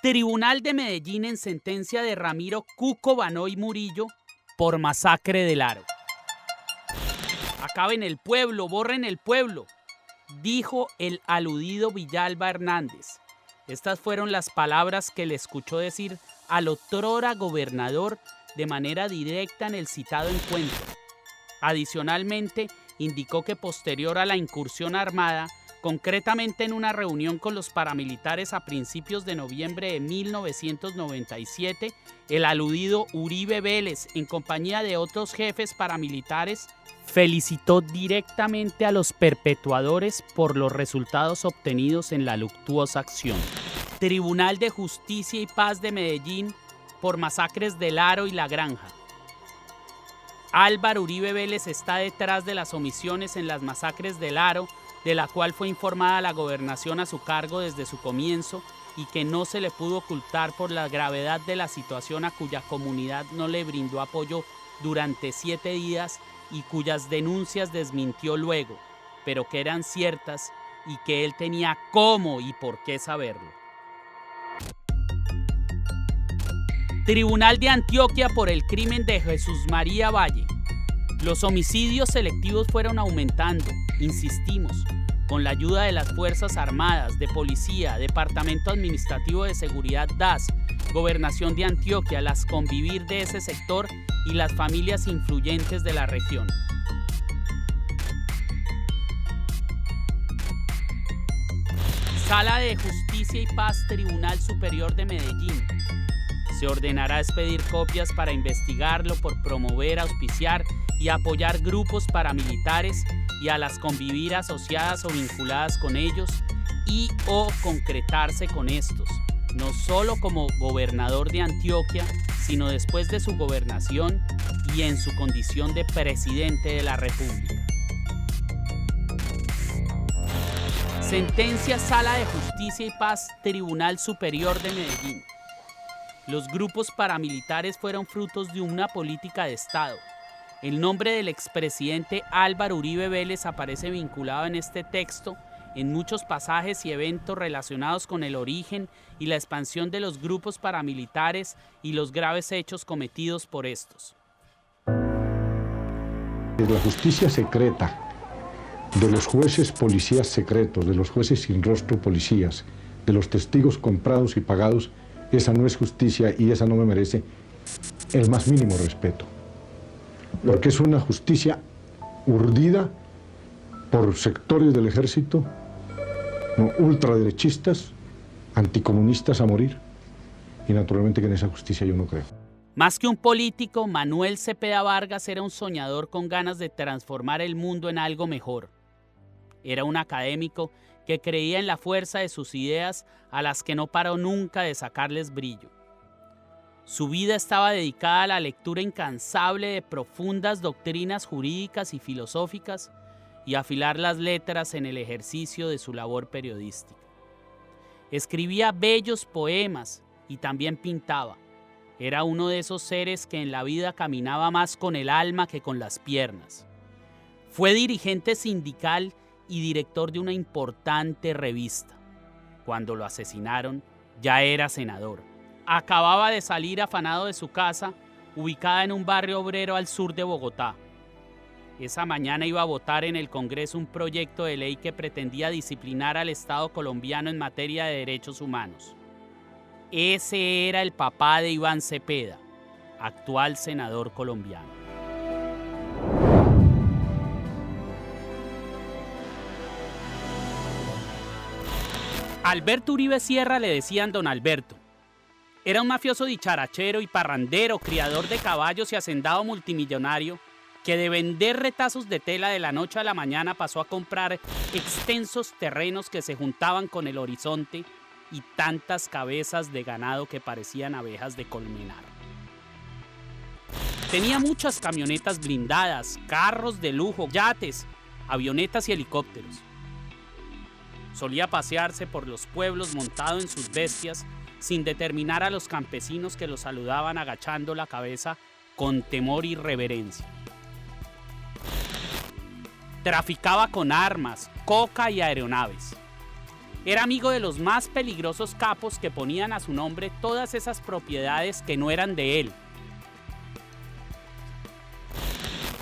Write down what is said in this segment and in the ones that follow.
Tribunal de Medellín en sentencia de Ramiro Cuco Banoy Murillo por masacre del Aro. Acaben el pueblo, borren el pueblo, dijo el aludido Villalba Hernández. Estas fueron las palabras que le escuchó decir al otrora gobernador de manera directa en el citado encuentro. Adicionalmente, indicó que posterior a la incursión armada, concretamente en una reunión con los paramilitares a principios de noviembre de 1997, el aludido Uribe Vélez, en compañía de otros jefes paramilitares, felicitó directamente a los perpetuadores por los resultados obtenidos en la luctuosa acción. Tribunal de Justicia y Paz de Medellín por masacres del Aro y La Granja. Álvaro Uribe Vélez está detrás de las omisiones en las masacres del Aro, de la cual fue informada la gobernación a su cargo desde su comienzo y que no se le pudo ocultar por la gravedad de la situación, a cuya comunidad no le brindó apoyo durante 7 días y cuyas denuncias desmintió luego, pero que eran ciertas y que él tenía cómo y por qué saberlo. Tribunal de Antioquia por el crimen de Jesús María Valle. Los homicidios selectivos fueron aumentando, insistimos, con la ayuda de las Fuerzas Armadas, de Policía, Departamento Administrativo de Seguridad DAS, Gobernación de Antioquia, las convivir de ese sector y las familias influyentes de la región. Sala de Justicia y Paz, Tribunal Superior de Medellín. Se ordenará expedir copias para investigarlo por promover, auspiciar y apoyar grupos paramilitares y a las convivir asociadas o vinculadas con ellos y o concretarse con estos, no solo como gobernador de Antioquia, sino después de su gobernación y en su condición de presidente de la República. Sentencia Sala de Justicia y Paz, Tribunal Superior de Medellín. Los grupos paramilitares fueron frutos de una política de Estado. El nombre del expresidente Álvaro Uribe Vélez aparece vinculado en este texto en muchos pasajes y eventos relacionados con el origen y la expansión de los grupos paramilitares y los graves hechos cometidos por estos. La justicia secreta de los jueces policías secretos, de los jueces sin rostro policías, de los testigos comprados y pagados, esa no es justicia y esa no me merece el más mínimo respeto. Porque es una justicia urdida por sectores del ejército, ¿no?, ultraderechistas, anticomunistas a morir, y naturalmente que en esa justicia yo no creo. Más que un político, Manuel Cepeda Vargas era un soñador con ganas de transformar el mundo en algo mejor. Era un académico que creía en la fuerza de sus ideas, a las que no paró nunca de sacarles brillo. Su vida estaba dedicada a la lectura incansable de profundas doctrinas jurídicas y filosóficas y a afilar las letras en el ejercicio de su labor periodística. Escribía bellos poemas y también pintaba. Era uno de esos seres que en la vida caminaba más con el alma que con las piernas. Fue dirigente sindical y director de una importante revista. Cuando lo asesinaron, ya era senador. Acababa de salir afanado de su casa, ubicada en un barrio obrero al sur de Bogotá. Esa mañana iba a votar en el Congreso un proyecto de ley que pretendía disciplinar al Estado colombiano en materia de derechos humanos. Ese era el papá de Iván Cepeda, actual senador colombiano. Alberto Uribe Sierra le decían Don Alberto. Era un mafioso dicharachero y parrandero, criador de caballos y hacendado multimillonario que de vender retazos de tela de la noche a la mañana pasó a comprar extensos terrenos que se juntaban con el horizonte y tantas cabezas de ganado que parecían abejas de colmenar. Tenía muchas camionetas blindadas, carros de lujo, yates, avionetas y helicópteros. Solía pasearse por los pueblos montado en sus bestias sin determinar a los campesinos que lo saludaban agachando la cabeza con temor y reverencia. Traficaba con armas, coca y aeronaves. Era amigo de los más peligrosos capos que ponían a su nombre todas esas propiedades que no eran de él.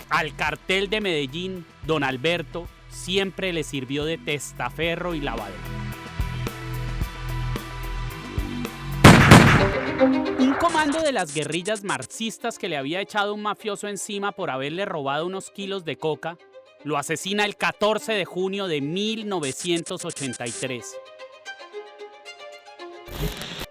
Al cartel de Medellín, Don Alberto siempre le sirvió de testaferro y lavadero. Un comando de las guerrillas marxistas que le había echado un mafioso encima por haberle robado unos kilos de coca, lo asesina el 14 de junio de 1983.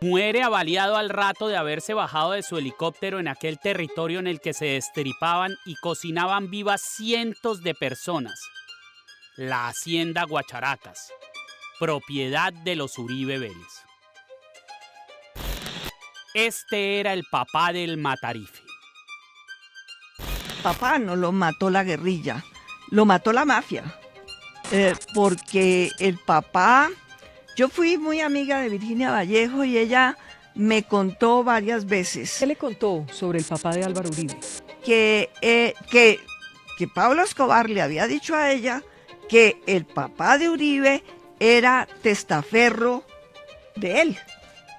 Muere avaliado al rato de haberse bajado de su helicóptero en aquel territorio en el que se destripaban y cocinaban vivas cientos de personas. La hacienda Guacharacas, propiedad de los Uribe Vélez. Este era el papá del Matarife. Papá no lo mató la guerrilla, lo mató la mafia. Porque el papá, yo fui muy amiga de Virginia Vallejo y ella me contó varias veces. ¿Qué le contó sobre el papá de Álvaro Uribe? Que Pablo Escobar le había dicho a ella que el papá de Uribe era testaferro de él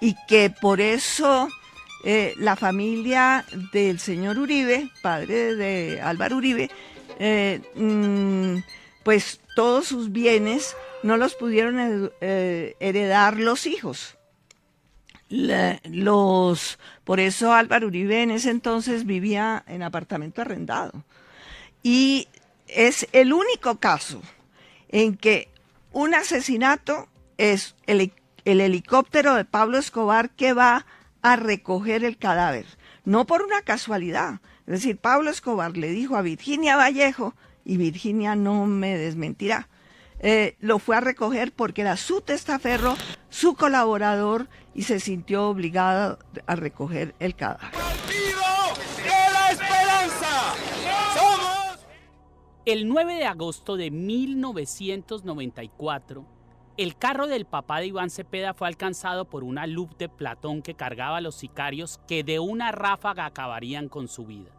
y que por eso la familia del señor Uribe, padre de Álvaro Uribe, pues todos sus bienes no los pudieron heredar los hijos. Por eso Álvaro Uribe en ese entonces vivía en apartamento arrendado. Y es el único caso en que un asesinato es el helicóptero de Pablo Escobar que va a recoger el cadáver, no por una casualidad. Es decir, Pablo Escobar le dijo a Virginia Vallejo, y Virginia no me desmentirá, lo fue a recoger porque era su testaferro, su colaborador, y se sintió obligado a recoger el cadáver. ¡Partido de la Esperanza! ¡Somos! El 9 de agosto de 1994, el carro del papá de Iván Cepeda fue alcanzado por una Lup de Platón que cargaba a los sicarios que de una ráfaga acabarían con su vida.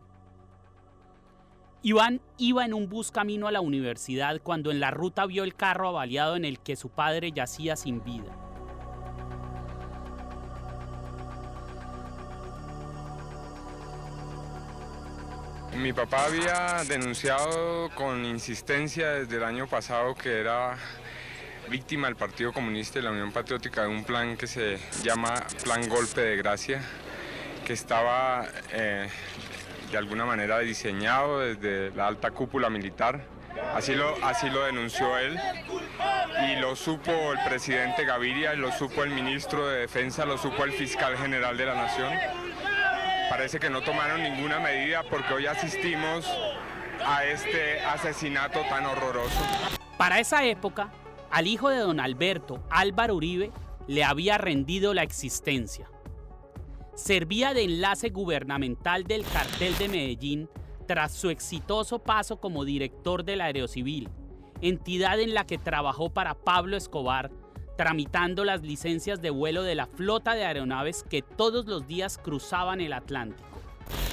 Iván iba en un bus camino a la universidad cuando en la ruta vio el carro avaliado en el que su padre yacía sin vida. Mi papá había denunciado con insistencia desde el año pasado que era víctima del Partido Comunista y la Unión Patriótica de un plan que se llama Plan Golpe de Gracia, que estaba de alguna manera diseñado desde la alta cúpula militar. Así lo denunció él y lo supo el presidente Gaviria, lo supo el ministro de Defensa, lo supo el fiscal general de la Nación. Parece que no tomaron ninguna medida porque hoy asistimos a este asesinato tan horroroso. Para esa época, al hijo de don Alberto, Álvaro Uribe, le había rendido la existencia. Servía de enlace gubernamental del cartel de Medellín tras su exitoso paso como director de la Aerocivil, entidad en la que trabajó para Pablo Escobar, tramitando las licencias de vuelo de la flota de aeronaves que todos los días cruzaban el Atlántico,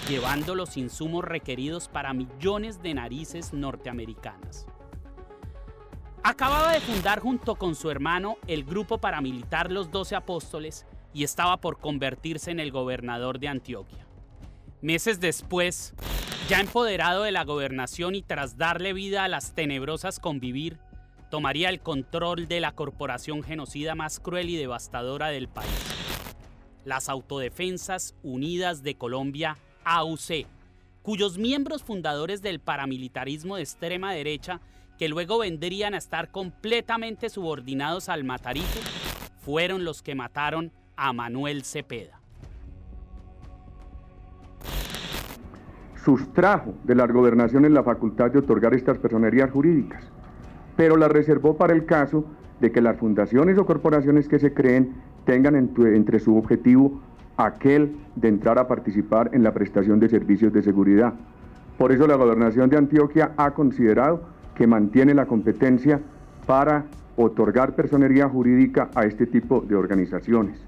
llevando los insumos requeridos para millones de narices norteamericanas. Acababa de fundar junto con su hermano el grupo paramilitar Los 12 Apóstoles y estaba por convertirse en el gobernador de Antioquia. Meses después, ya empoderado de la gobernación y tras darle vida a las tenebrosas Convivir, tomaría el control de la corporación genocida más cruel y devastadora del país, las Autodefensas Unidas de Colombia, AUC, cuyos miembros fundadores del paramilitarismo de extrema derecha, que luego vendrían a estar completamente subordinados al Matarife, fueron los que mataron a Manuel Cepeda. Sustrajo de las gobernaciones la facultad de otorgar estas personerías jurídicas, pero la reservó para el caso de que las fundaciones o corporaciones que se creen tengan entre su objetivo aquel de entrar a participar en la prestación de servicios de seguridad. Por eso la Gobernación de Antioquia ha considerado que mantiene la competencia para otorgar personería jurídica a este tipo de organizaciones.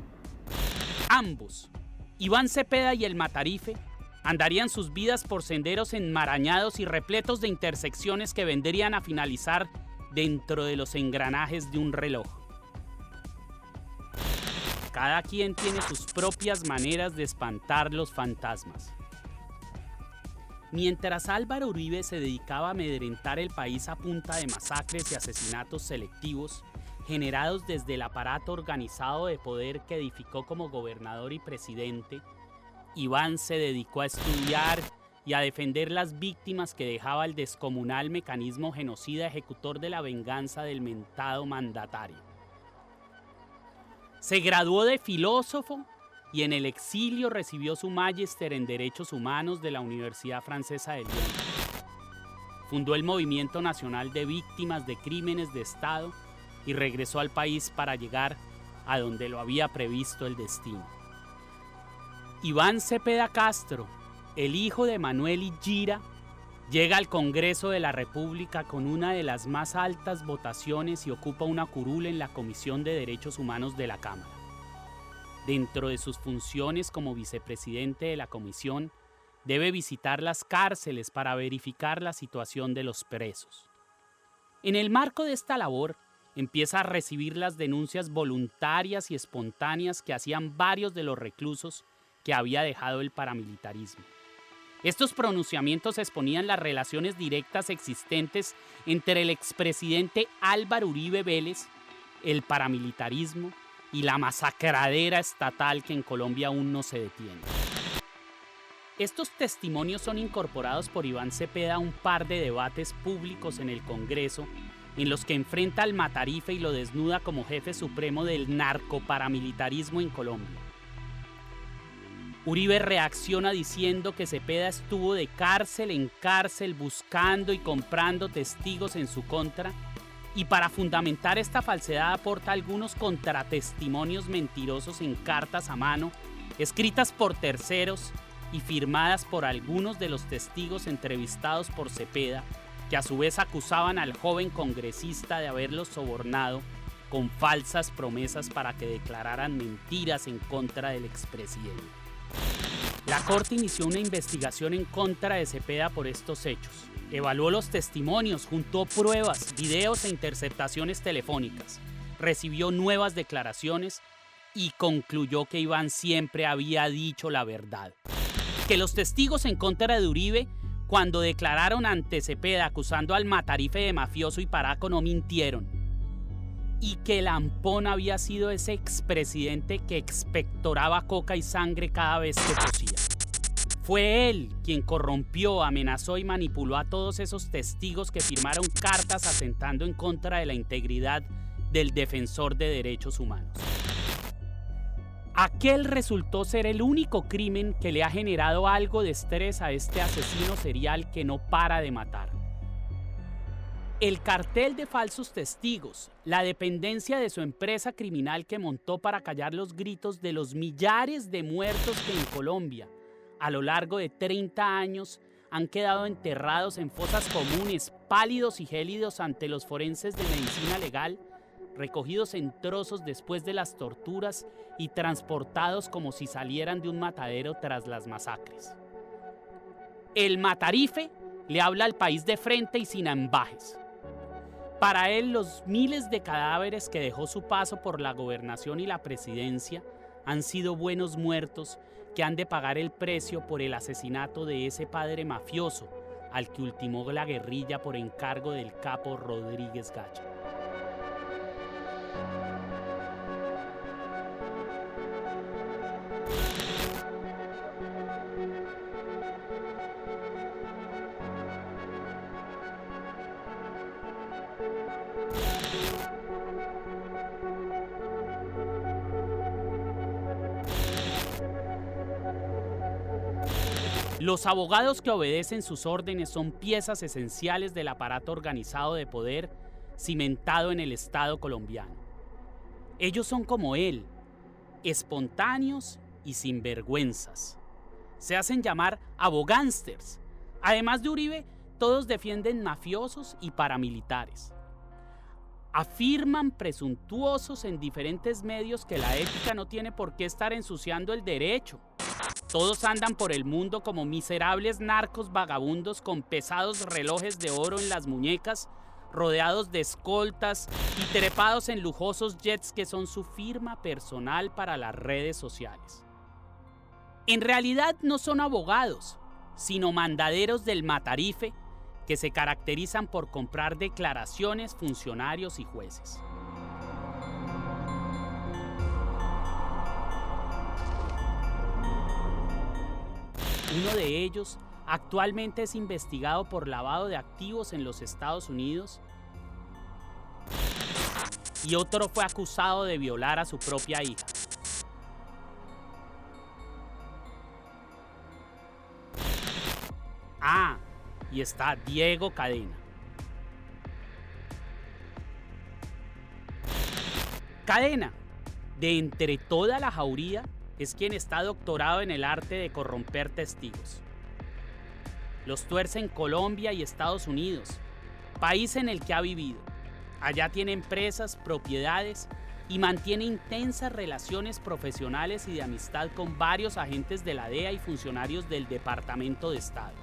Ambos, Iván Cepeda y el Matarife, andarían sus vidas por senderos enmarañados y repletos de intersecciones que vendrían a finalizar dentro de los engranajes de un reloj. Cada quien tiene sus propias maneras de espantar los fantasmas. Mientras Álvaro Uribe se dedicaba a amedrentar el país a punta de masacres y asesinatos selectivos, generados desde el aparato organizado de poder que edificó como gobernador y presidente, Iván se dedicó a estudiar y a defender las víctimas que dejaba el descomunal mecanismo genocida ejecutor de la venganza del mentado mandatario. Se graduó de filósofo y en el exilio recibió su magíster en Derechos Humanos de la Universidad Francesa de Lyon. Fundó el Movimiento Nacional de Víctimas de Crímenes de Estado y regresó al país para llegar a donde lo había previsto el destino. Iván Cepeda Castro, el hijo de Manuel Higuera, llega al Congreso de la República con una de las más altas votaciones y ocupa una curul en la Comisión de Derechos Humanos de la Cámara. Dentro de sus funciones como vicepresidente de la comisión, debe visitar las cárceles para verificar la situación de los presos. En el marco de esta labor, empieza a recibir las denuncias voluntarias y espontáneas que hacían varios de los reclusos que había dejado el paramilitarismo. Estos pronunciamientos exponían las relaciones directas existentes entre el expresidente Álvaro Uribe Vélez, el paramilitarismo y la masacradera estatal que en Colombia aún no se detiene. Estos testimonios son incorporados por Iván Cepeda a un par de debates públicos en el Congreso, en los que enfrenta al Matarife y lo desnuda como jefe supremo del narcoparamilitarismo en Colombia. Uribe reacciona diciendo que Cepeda estuvo de cárcel en cárcel buscando y comprando testigos en su contra, y para fundamentar esta falsedad aporta algunos contratestimonios mentirosos en cartas a mano, escritas por terceros y firmadas por algunos de los testigos entrevistados por Cepeda, que a su vez acusaban al joven congresista de haberlos sobornado con falsas promesas para que declararan mentiras en contra del expresidente. La Corte inició una investigación en contra de Cepeda por estos hechos. Evaluó los testimonios, juntó pruebas, videos e interceptaciones telefónicas. Recibió nuevas declaraciones y concluyó que Iván siempre había dicho la verdad. Que los testigos en contra de Uribe, cuando declararon ante Cepeda acusando al Matarife de mafioso y paraco, no mintieron. Y que Lampón había sido ese expresidente que expectoraba coca y sangre cada vez que tosía. Fue él quien corrompió, amenazó y manipuló a todos esos testigos que firmaron cartas atentando en contra de la integridad del defensor de derechos humanos. Aquel resultó ser el único crimen que le ha generado algo de estrés a este asesino serial que no para de matar. El cartel de falsos testigos, la dependencia de su empresa criminal que montó para callar los gritos de los millares de muertos que en Colombia, a lo largo de 30 años, han quedado enterrados en fosas comunes, pálidos y gélidos ante los forenses de medicina legal, recogidos en trozos después de las torturas y transportados como si salieran de un matadero tras las masacres. El Matarife le habla al país de frente y sin ambajes. Para él, los miles de cadáveres que dejó su paso por la gobernación y la presidencia han sido buenos muertos que han de pagar el precio por el asesinato de ese padre mafioso al que ultimó la guerrilla por encargo del capo Rodríguez Gacha. Los abogados que obedecen sus órdenes son piezas esenciales del aparato organizado de poder cimentado en el Estado colombiano. Ellos son como él, espontáneos y sinvergüenzas. Se hacen llamar abogánsters. Además de Uribe, todos defienden mafiosos y paramilitares. Afirman presuntuosos en diferentes medios que la ética no tiene por qué estar ensuciando el derecho. Todos andan por el mundo como miserables narcos vagabundos con pesados relojes de oro en las muñecas, rodeados de escoltas y trepados en lujosos jets que son su firma personal para las redes sociales. En realidad no son abogados, sino mandaderos del Matarife que se caracterizan por comprar declaraciones, funcionarios y jueces. Uno de ellos actualmente es investigado por lavado de activos en los Estados Unidos y otro fue acusado de violar a su propia hija. Ah, y está Diego Cadena. Cadena, de entre toda la jauría, es quien está doctorado en el arte de corromper testigos. Los tuerce en Colombia y Estados Unidos, país en el que ha vivido. Allá tiene empresas, propiedades y mantiene intensas relaciones profesionales y de amistad con varios agentes de la DEA y funcionarios del Departamento de Estado.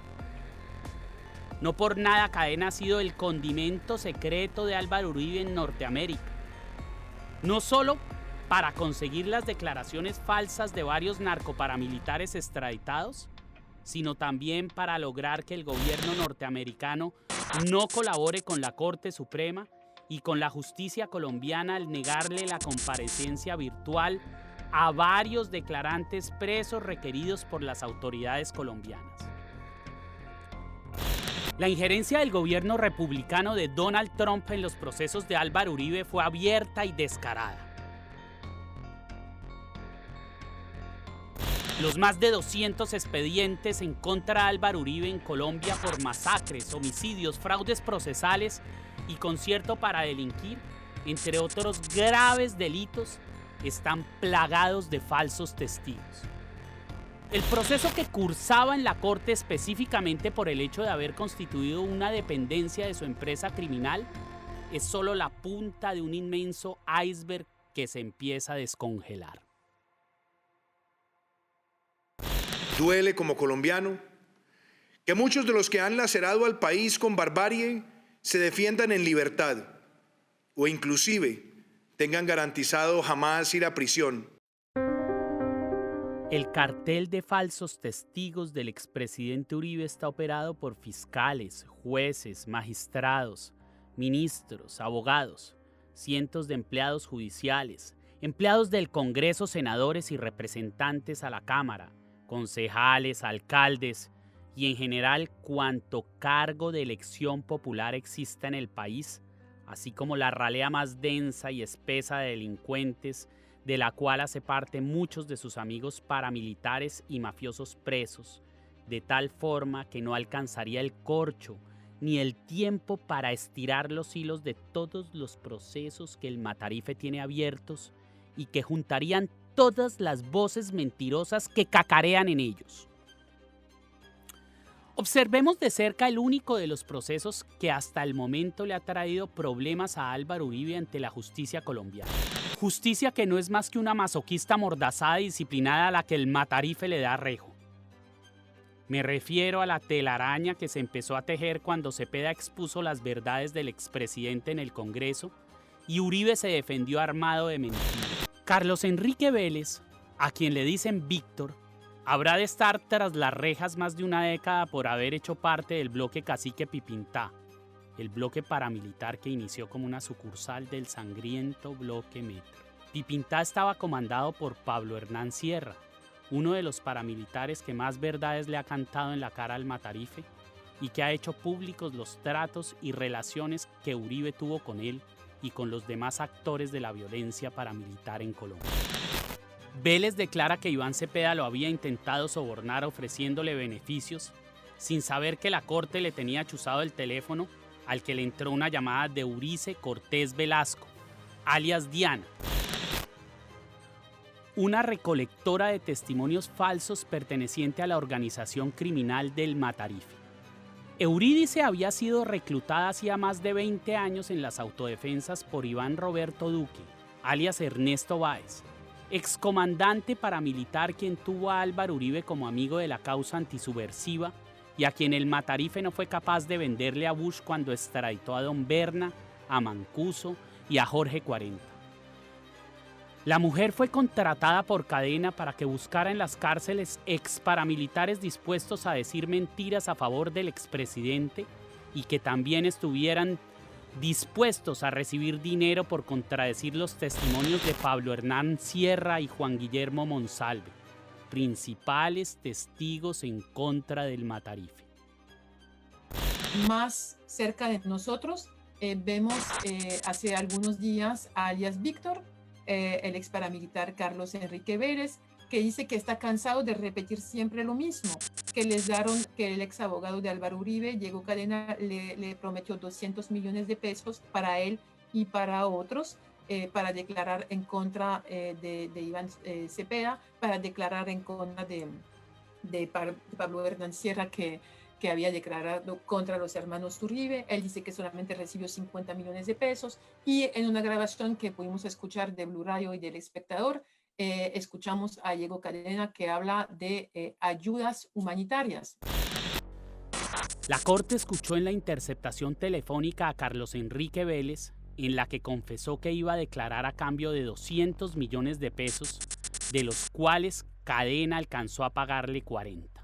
No por nada Cadena ha sido el condimento secreto de Álvaro Uribe en Norteamérica. No solo para conseguir las declaraciones falsas de varios narcoparamilitares extraditados, sino también para lograr que el gobierno norteamericano no colabore con la Corte Suprema y con la justicia colombiana al negarle la comparecencia virtual a varios declarantes presos requeridos por las autoridades colombianas. La injerencia del gobierno republicano de Donald Trump en los procesos de Álvaro Uribe fue abierta y descarada. Los más de 200 expedientes en contra de Álvaro Uribe en Colombia por masacres, homicidios, fraudes procesales y concierto para delinquir, entre otros graves delitos, están plagados de falsos testigos. El proceso que cursaba en la corte específicamente por el hecho de haber constituido una dependencia de su empresa criminal es solo la punta de un inmenso iceberg que se empieza a descongelar. Duele como colombiano que muchos de los que han lacerado al país con barbarie se defiendan en libertad o inclusive tengan garantizado jamás ir a prisión. El cartel de falsos testigos del expresidente Uribe está operado por fiscales, jueces, magistrados, ministros, abogados, cientos de empleados judiciales, empleados del Congreso, senadores y representantes a la Cámara, concejales, alcaldes y en general cuanto cargo de elección popular exista en el país, así como la ralea más densa y espesa de delincuentes de la cual hace parte muchos de sus amigos paramilitares y mafiosos presos, de tal forma que no alcanzaría el corcho ni el tiempo para estirar los hilos de todos los procesos que el Matarife tiene abiertos y que juntarían todas las voces mentirosas que cacarean en ellos. Observemos de cerca el único de los procesos que hasta el momento le ha traído problemas a Álvaro Uribe ante la justicia colombiana. Justicia que no es más que una masoquista mordazada y disciplinada a la que el Matarife le da rejo. Me refiero a la telaraña que se empezó a tejer cuando Cepeda expuso las verdades del expresidente en el Congreso y Uribe se defendió armado de mentiras. Carlos Enrique Vélez, a quien le dicen Víctor, habrá de estar tras las rejas más de una década por haber hecho parte del bloque Cacique Pipintá, el bloque paramilitar que inició como una sucursal del sangriento bloque Metro. Pipintá estaba comandado por Pablo Hernán Sierra, uno de los paramilitares que más verdades le ha cantado en la cara al Matarife y que ha hecho públicos los tratos y relaciones que Uribe tuvo con él y con los demás actores de la violencia paramilitar en Colombia. Vélez declara que Iván Cepeda lo había intentado sobornar ofreciéndole beneficios sin saber que la corte le tenía chuzado el teléfono al que le entró una llamada de Eurice Cortés Velasco, alias Diana, una recolectora de testimonios falsos perteneciente a la organización criminal del Matarife. Eurídice había sido reclutada hacía más de 20 años en las autodefensas por Iván Roberto Duque, alias Ernesto Báez, excomandante paramilitar quien tuvo a Álvaro Uribe como amigo de la causa antisubversiva y a quien el Matarife no fue capaz de venderle a Bush cuando extraditó a Don Berna, a Mancuso y a Jorge 40. La mujer fue contratada por Cadena para que buscara en las cárceles ex paramilitares dispuestos a decir mentiras a favor del expresidente y que también estuvieran dispuestos a recibir dinero por contradecir los testimonios de Pablo Hernán Sierra y Juan Guillermo Monsalve, principales testigos en contra del Matarife. Más cerca de nosotros vemos hace algunos días a alias Víctor, el ex paramilitar Carlos Enrique Vélez, que dice que está cansado de repetir siempre lo mismo, que el ex abogado de Álvaro Uribe, Diego Cadena, le prometió 200 millones de pesos para él y para otros, para declarar en contra de Iván Cepeda, para declarar en contra de Pablo Hernán Sierra, que había declarado contra los hermanos Uribe. Él dice que solamente recibió 50 millones de pesos, y en una grabación que pudimos escuchar de Blue Radio y del Espectador, escuchamos a Diego Cadena que habla de ayudas humanitarias. La Corte escuchó en la interceptación telefónica a Carlos Enrique Vélez, en la que confesó que iba a declarar a cambio de 200 millones de pesos, de los cuales Cadena alcanzó a pagarle 40.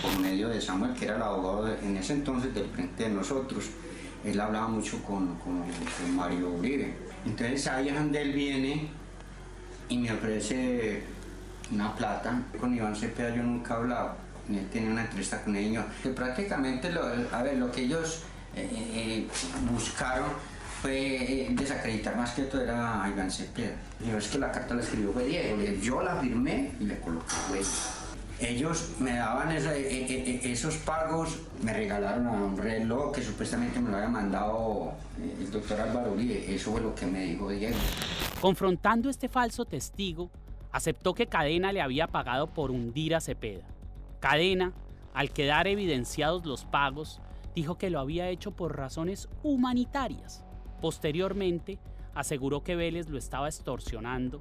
Por medio de Samuel, que era el abogado en ese entonces del frente de nosotros, él hablaba mucho con Mario Uribe. Entonces ahí es donde él viene y me ofrece una plata. Con Iván Cepeda yo nunca hablaba, él tenía una entrevista con ellos, que prácticamente lo que ellos buscaron fue desacreditar más que todo era a Iván Cepeda. Yo es que la carta la escribió fue Diego, yo la firmé y le coloqué güey. Ellos me daban esos pagos, me regalaron a un reloj que supuestamente me lo había mandado el doctor Álvaro Uribe. Eso fue lo que me dijo Diego. Confrontando este falso testigo, aceptó que Cadena le había pagado por hundir a Cepeda. Cadena, al quedar evidenciados los pagos, dijo que lo había hecho por razones humanitarias. Posteriormente, aseguró que Vélez lo estaba extorsionando,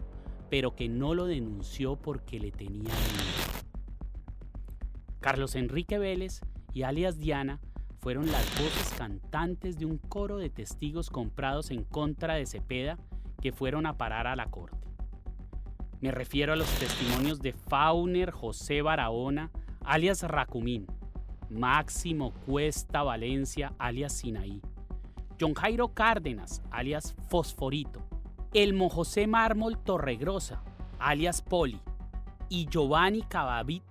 pero que no lo denunció porque le tenía miedo. Carlos Enrique Vélez y alias Diana fueron las voces cantantes de un coro de testigos comprados en contra de Cepeda que fueron a parar a la corte. Me refiero a los testimonios de Fauner José Barahona, alias Racumín, Máximo Cuesta Valencia, alias Sinaí, John Jairo Cárdenas, alias Fosforito, Elmo José Mármol Torregrosa, alias Poli, y Giovanni Cavavit,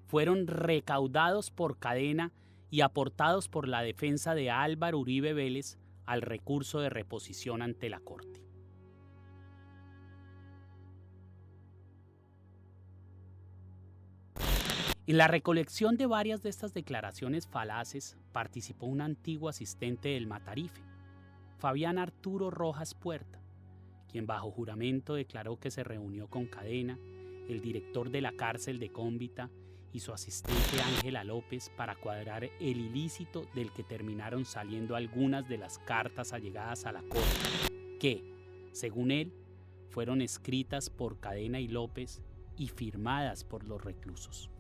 fueron recaudados por Cadena y aportados por la defensa de Álvaro Uribe Vélez al recurso de reposición ante la Corte. En la recolección de varias de estas declaraciones falaces participó un antiguo asistente del Matarife, Fabián Arturo Rojas Puerta, quien bajo juramento declaró que se reunió con Cadena, el director de la cárcel de Cómbita y su asistente Ángela López para cuadrar el ilícito del que terminaron saliendo algunas de las cartas allegadas a la Corte, que, según él, fueron escritas por Cadena y López y firmadas por los reclusos.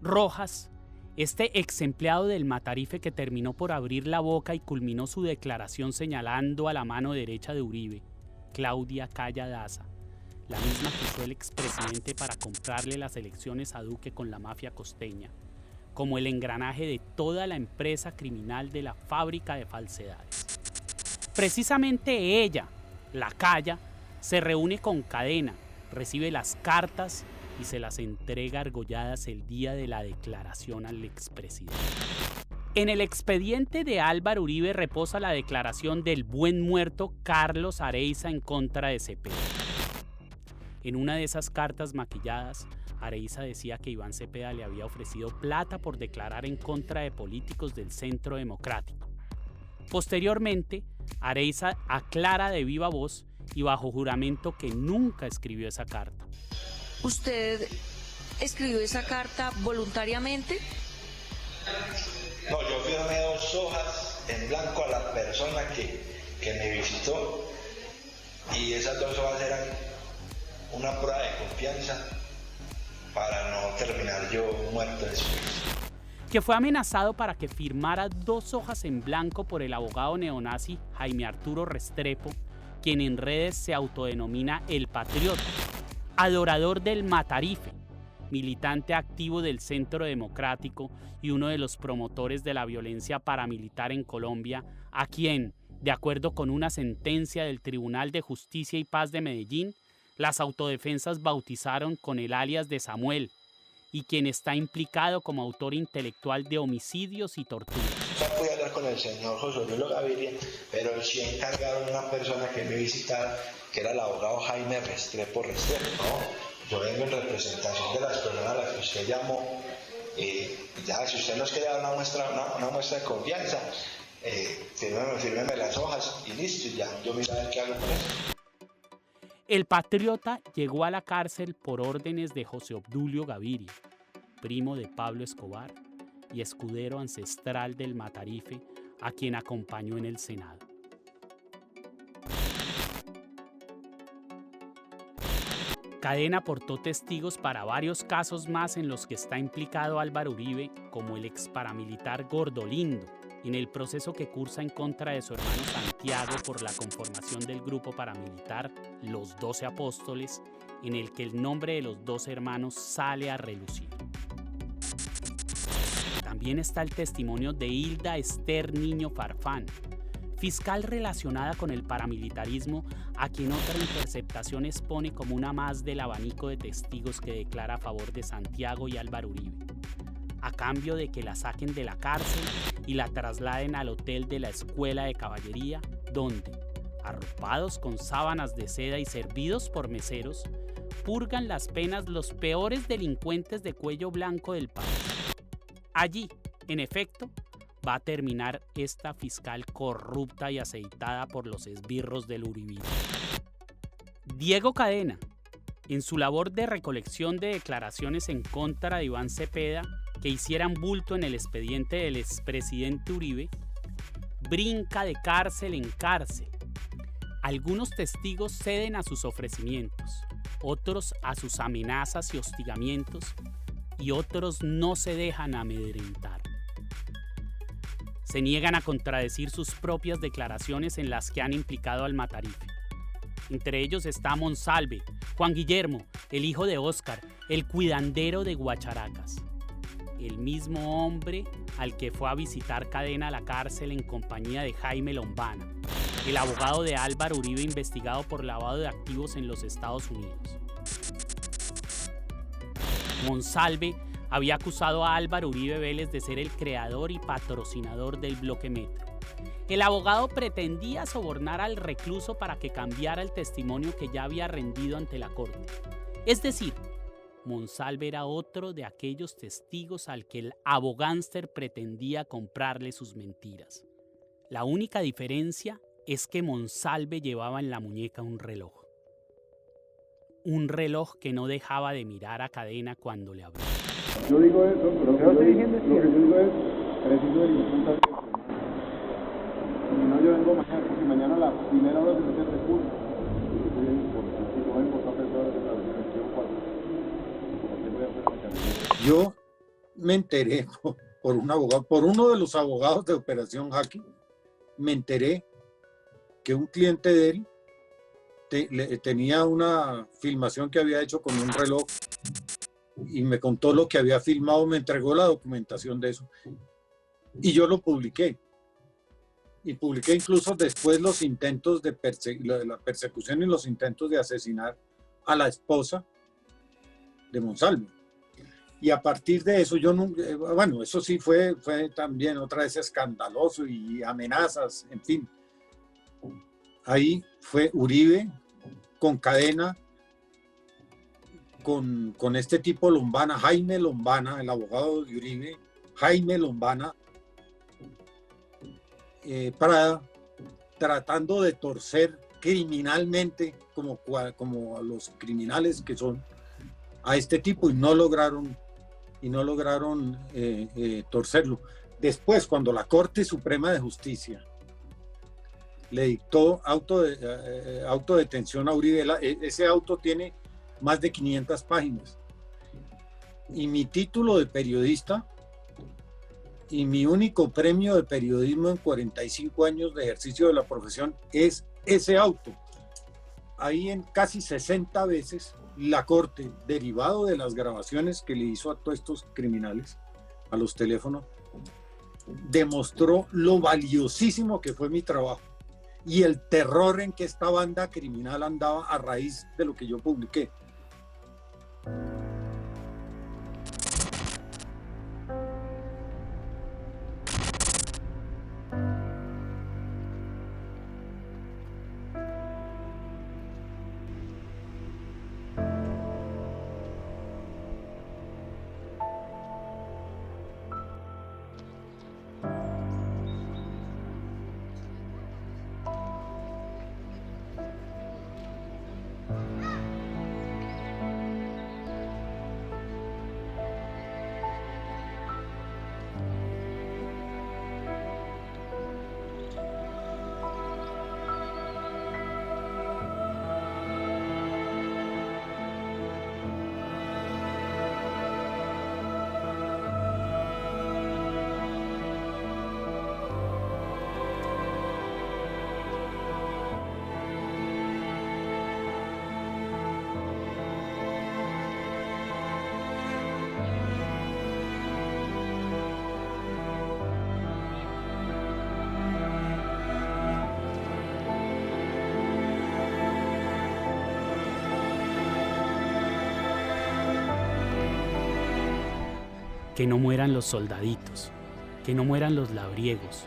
Rojas, este ex empleado del Matarife que terminó por abrir la boca y culminó su declaración señalando a la mano derecha de Uribe, Claudia Calla Daza, la misma que usó el expresidente para comprarle las elecciones a Duque con la mafia costeña, como el engranaje de toda la empresa criminal de la fábrica de falsedades. Precisamente ella, la Calla, se reúne con Cadena, recibe las cartas y se las entrega argolladas el día de la declaración al expresidente. En el expediente de Álvaro Uribe reposa la declaración del buen muerto Carlos Areiza en contra de Cepeda. En una de esas cartas maquilladas, Areiza decía que Iván Cepeda le había ofrecido plata por declarar en contra de políticos del Centro Democrático. Posteriormente, Areiza aclara de viva voz y bajo juramento que nunca escribió esa carta. ¿Usted escribió esa carta voluntariamente? No, yo firmé 2 hojas en blanco a la persona que me visitó y esas 2 hojas eran una prueba de confianza para no terminar yo muerto después. Que fue amenazado para que firmara 2 hojas en blanco por el abogado neonazi Jaime Arturo Restrepo, quien en redes se autodenomina El Patriota, adorador del Matarife, militante activo del Centro Democrático y uno de los promotores de la violencia paramilitar en Colombia, a quien, de acuerdo con una sentencia del Tribunal de Justicia y Paz de Medellín, las autodefensas bautizaron con el alias de Samuel, y quien está implicado como autor intelectual de homicidios y torturas. No pude hablar con el señor José Luis Gaviria, pero sí encargaron a una persona que me visitara, que era el abogado Jaime Restrepo. ¿No? Yo vengo en representación de las personas a las que usted llamó. Ya, si usted nos quiere dar una muestra de confianza, fírmeme las hojas y listo, y ya yo miro a ver qué hago con eso. El Patriota llegó a la cárcel por órdenes de José Obdulio Gaviria, primo de Pablo Escobar y escudero ancestral del Matarife, a quien acompañó en el Senado. Cadena aportó testigos para varios casos más en los que está implicado Álvaro Uribe, como el ex paramilitar Gordolindo, en el proceso que cursa en contra de su hermano Santiago por la conformación del grupo paramilitar Los 12 Apóstoles, en el que el nombre de los 12 hermanos sale a relucir. También está el testimonio de Hilda Esther Niño Farfán, fiscal relacionada con el paramilitarismo, a quien otra interceptación expone como una más del abanico de testigos que declara a favor de Santiago y Álvaro Uribe, a cambio de que la saquen de la cárcel y la trasladen al hotel de la Escuela de Caballería, donde, arropados con sábanas de seda y servidos por meseros, purgan las penas los peores delincuentes de cuello blanco del país. Allí, en efecto, va a terminar esta fiscal corrupta y aceitada por los esbirros del uribismo. Diego Cadena, en su labor de recolección de declaraciones en contra de Iván Cepeda, que hicieran bulto en el expediente del expresidente Uribe, brinca de cárcel en cárcel. Algunos testigos ceden a sus ofrecimientos, otros a sus amenazas y hostigamientos, y otros no se dejan amedrentar. Se niegan a contradecir sus propias declaraciones en las que han implicado al Matarife. Entre ellos está Monsalve, Juan Guillermo, el hijo de Óscar, el cuidandero de Guacharacas. El mismo hombre al que fue a visitar Cadena a la cárcel en compañía de Jaime Lombana, el abogado de Álvaro Uribe investigado por lavado de activos en los Estados Unidos. Monsalve había acusado a Álvaro Uribe Vélez de ser el creador y patrocinador del Bloque Metro. El abogado pretendía sobornar al recluso para que cambiara el testimonio que ya había rendido ante la corte. Es decir, Monsalve era otro de aquellos testigos al que el abogánster pretendía comprarle sus mentiras. La única diferencia es que Monsalve llevaba en la muñeca un reloj. Un reloj que no dejaba de mirar a Cadena cuando le hablaba. Yo digo eso, pero lo que yo digo es preciso de ningún tal. Si no, yo vengo mañana, porque mañana a la primera hora se mete el recurso. Yo me enteré por un abogado, por uno de los abogados de Operación Jaque, me enteré que un cliente de él tenía una filmación que había hecho con un reloj y me contó lo que había filmado, me entregó la documentación de eso y yo lo publiqué. Y publiqué incluso después los intentos de la persecución y los intentos de asesinar a la esposa de Monsalve. Y a partir de eso, bueno, eso sí fue también otra vez escandaloso y amenazas, en fin. Ahí fue Uribe con cadena, con este tipo Lombana, Jaime Lombana, el abogado de Uribe, Jaime Lombana, tratando de torcer criminalmente, como a los criminales que son, a este tipo, y no lograron torcerlo. Después, cuando la Corte Suprema de Justicia le dictó autodetención a Uribe, ese auto tiene más de 500 páginas. Y mi título de periodista y mi único premio de periodismo en 45 años de ejercicio de la profesión es ese auto. Ahí en casi 60 veces la Corte, derivado de las grabaciones que le hizo a todos estos criminales, a los teléfonos, demostró lo valiosísimo que fue mi trabajo y el terror en que esta banda criminal andaba a raíz de lo que yo publiqué. Que no mueran los soldaditos, que no mueran los labriegos,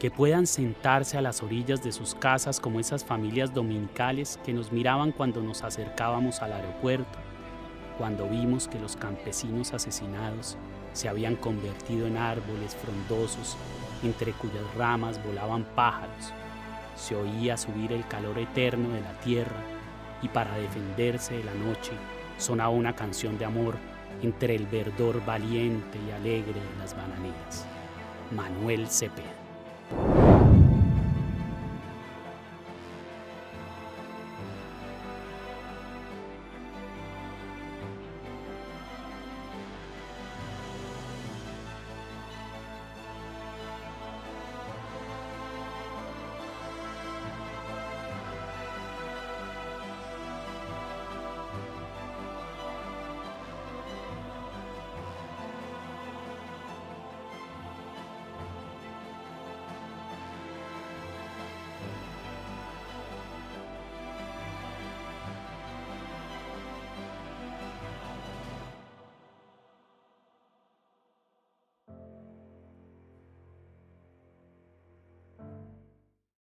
que puedan sentarse a las orillas de sus casas como esas familias dominicales que nos miraban cuando nos acercábamos al aeropuerto, cuando vimos que los campesinos asesinados se habían convertido en árboles frondosos entre cuyas ramas volaban pájaros. Se oía subir el calor eterno de la tierra y para defenderse de la noche sonaba una canción de amor entre el verdor valiente y alegre de las bananeras. Manuel Cepeda.